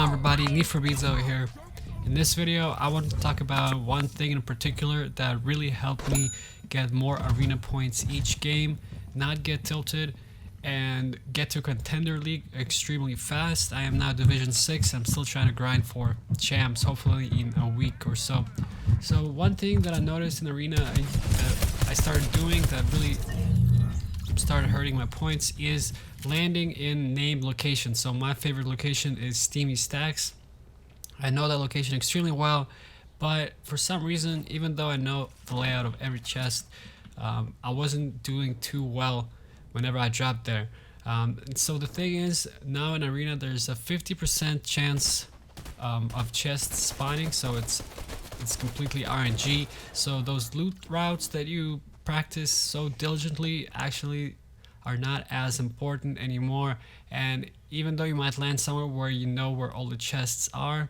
on everybody, Beats here. In this video, I want to talk about one thing in particular that really helped me get more arena points each game, not get tilted, and get to Contender League extremely fast. I am now Division 6, I'm still trying to grind for champs, hopefully in a week or so. So one thing that I noticed in arena I started doing that really started hurting my points is landing in named locations. So my favorite location is Steamy Stacks. I know that location extremely well, but for some reason, even though I know the layout of every chest, I wasn't doing too well whenever I dropped there. So the thing is, now in arena there's a 50% chance of chests spawning, so it's completely RNG. So those loot routes that you practice so diligently actually are not as important anymore, and even though you might land somewhere where you know where all the chests are,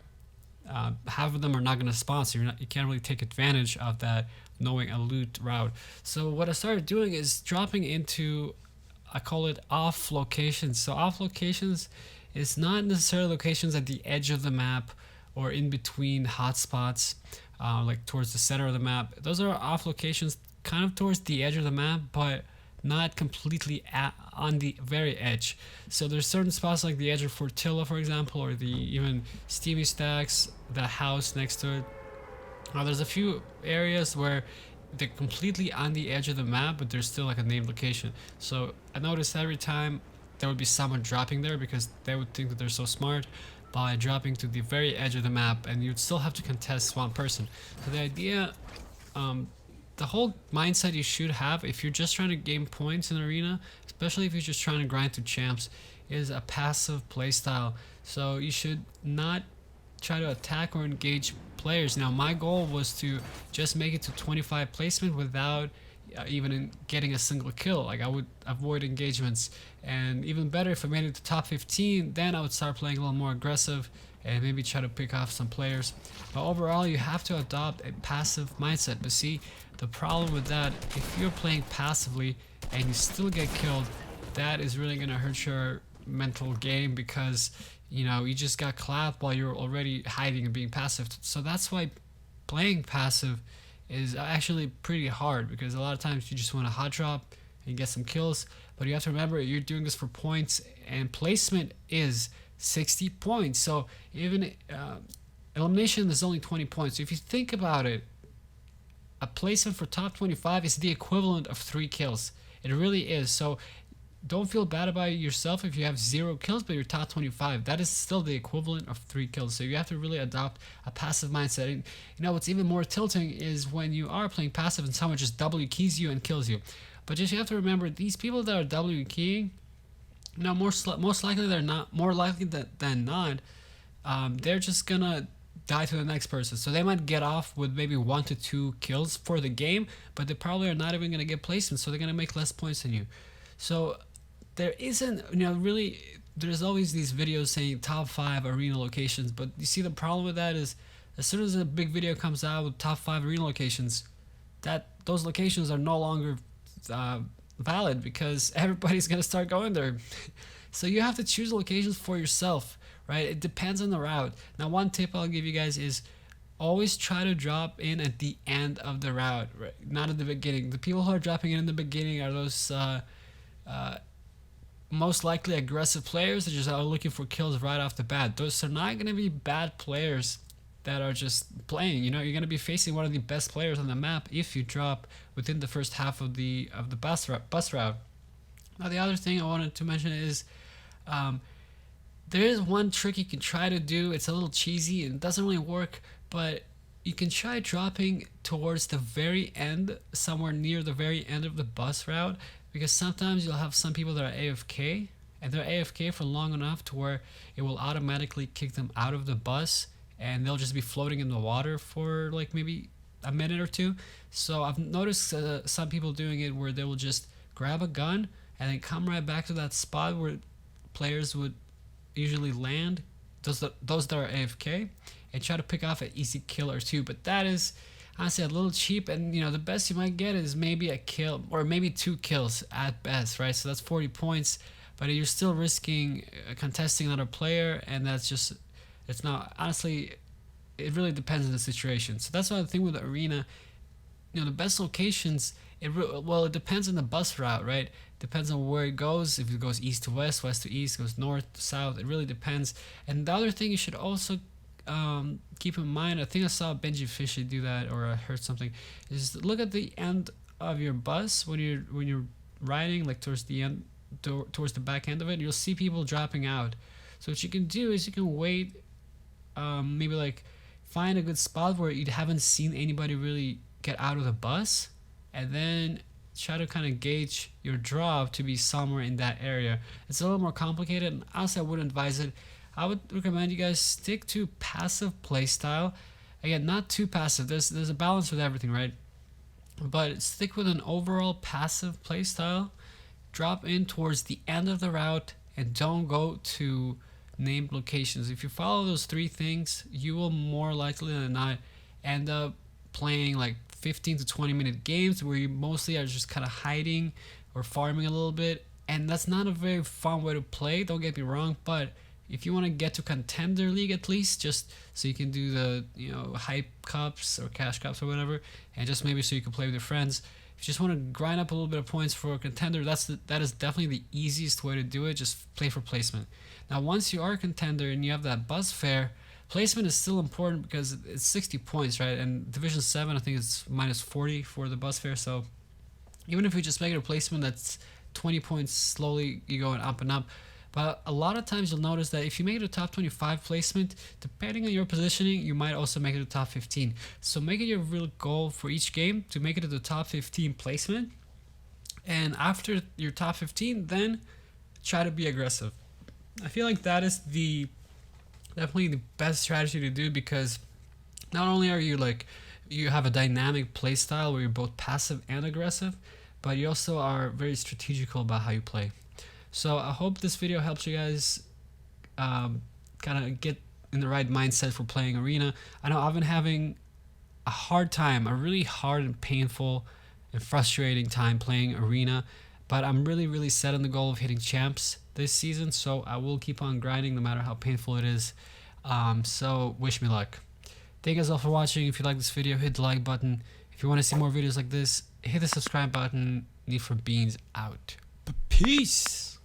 half of them are not going to spawn, so you can't really take advantage of that knowing a loot route. So what I started doing is dropping into, I call it off locations. So off locations is not necessarily locations at the edge of the map or in between hotspots, like towards the center of the map. Those are off locations kind of towards the edge of the map, but not completely on the very edge. So there's certain spots like the edge of Fortilla, for example, or the even Steamy Stacks, the house next to it. There's a few areas where they're completely on the edge of the map, but there's still like a named location. So I noticed every time there would be someone dropping there because they would think that they're so smart by dropping to the very edge of the map, and you'd still have to contest one person. So the idea, the whole mindset you should have if you're just trying to gain points in arena, especially if you're just trying to grind to champs, is a passive playstyle. So you should not try to attack or engage players. Now my goal was to just make it to 25 placement without even getting a single kill. Like I would avoid engagements, and even better, if I made it to top 15, then I would start playing a little more aggressive and maybe try to pick off some players. But overall, you have to adopt a passive mindset. But see, the problem with that, if you're playing passively and you still get killed, that is really going to hurt your mental game, because you know you just got clapped while you're already hiding and being passive. So that's why playing passive is actually pretty hard, because a lot of times you just want to hot drop and get some kills, but you have to remember you're doing this for points, and placement is 60 points. So even elimination is only 20 points. So if you think about it, a placement for top 25 is the equivalent of 3 kills. It really is. So don't feel bad about yourself if you have 0 kills but you're top 25. That is still the equivalent of 3 kills. So you have to really adopt a passive mindset. And you know what's even more tilting is when you are playing passive and someone just W keys you and kills you. But just you have to remember, these people that are W keying, you know, most likely they're not, more likely than not, they're just gonna die to the next person. So they might get off with maybe 1 to 2 kills for the game, but they probably are not even gonna get placement, so they're gonna make less points than you. So there isn't, you know, really, there's always these videos saying top 5 arena locations, but you see the problem with that is, as soon as a big video comes out with top 5 arena locations, those locations are no longer valid, because everybody's gonna start going there. So you have to choose locations for yourself, right? It depends on the route. Now one tip I'll give you guys is always try to drop in at the end of the route, right? Not at the beginning. The people who are dropping in the beginning are those most likely aggressive players that just are looking for kills right off the bat. Those are not going to be bad players that are just playing. You know, you're going to be facing one of the best players on the map if you drop within the first half of the bus route. Now the other thing I wanted to mention is there is one trick you can try to do. It's a little cheesy and it doesn't really work, but you can try dropping towards the very end, somewhere near the very end of the bus route, because sometimes you'll have some people that are AFK, and they're AFK for long enough to where it will automatically kick them out of the bus, and they'll just be floating in the water for like maybe a minute or two. So I've noticed some people doing it where they will just grab a gun and then come right back to that spot where players would usually land, those that are AFK, and try to pick off an easy kill or two. But that is honestly a little cheap, and you know, the best you might get is maybe a kill or maybe 2 kills at best, right? So that's 40 points, but you're still risking contesting another player, and that's just It's not, honestly, it really depends on the situation. So that's why the thing with the arena, the best locations, well, it depends on the bus route, right? Depends on where it goes. If it goes east to west, west to east, goes north to south, it really depends. And the other thing you should also keep in mind, I think I saw Benji Fishy do that, or I heard something, is look at the end of your bus when you're riding, like towards the end, towards the back end of it. You'll see people dropping out. So what you can do is you can wait, maybe like find a good spot where you haven't seen anybody really get out of the bus, and then try to kind of gauge your drop to be somewhere in that area. It's a little more complicated, and honestly I wouldn't advise it. I would recommend you guys stick to passive playstyle. Again, not too passive. There's a balance with everything, right? But stick with an overall passive playstyle. Drop in towards the end of the route and don't go to named locations. If you follow those three things, you will more likely than not end up playing like 15 to 20-minute games where you mostly are just kind of hiding or farming a little bit, and that's not a very fun way to play, don't get me wrong. But if you want to get to Contender League at least, just so you can do the hype cups or cash cups or whatever, and just maybe so you can play with your friends. If you just want to grind up a little bit of points for a Contender, that is definitely the easiest way to do it. Just play for placement. Now once you are a Contender and you have that bus fare, placement is still important because it's 60 points, right? And Division 7, I think it's minus 40 for the bus fare. So even if you just make it a placement that's 20 points, slowly you're going up and up. But a lot of times you'll notice that if you make it a top 25 placement, depending on your positioning, you might also make it a top 15. So make it your real goal for each game to make it to the top 15 placement. And after your top 15, then try to be aggressive. I feel like that is definitely the best strategy to do, because not only are you you have a dynamic play style where you're both passive and aggressive, but you also are very strategical about how you play. So I hope this video helps you guys kind of get in the right mindset for playing arena. I know I've been having a really hard and painful and frustrating time playing arena, but I'm really set on the goal of hitting champs this season, so I will keep on grinding no matter how painful it is. So wish me luck. Thank you guys all for watching. If you like this video, hit the like button. If you want to see more videos like this, hit the subscribe button. Need for Beans out. Peace.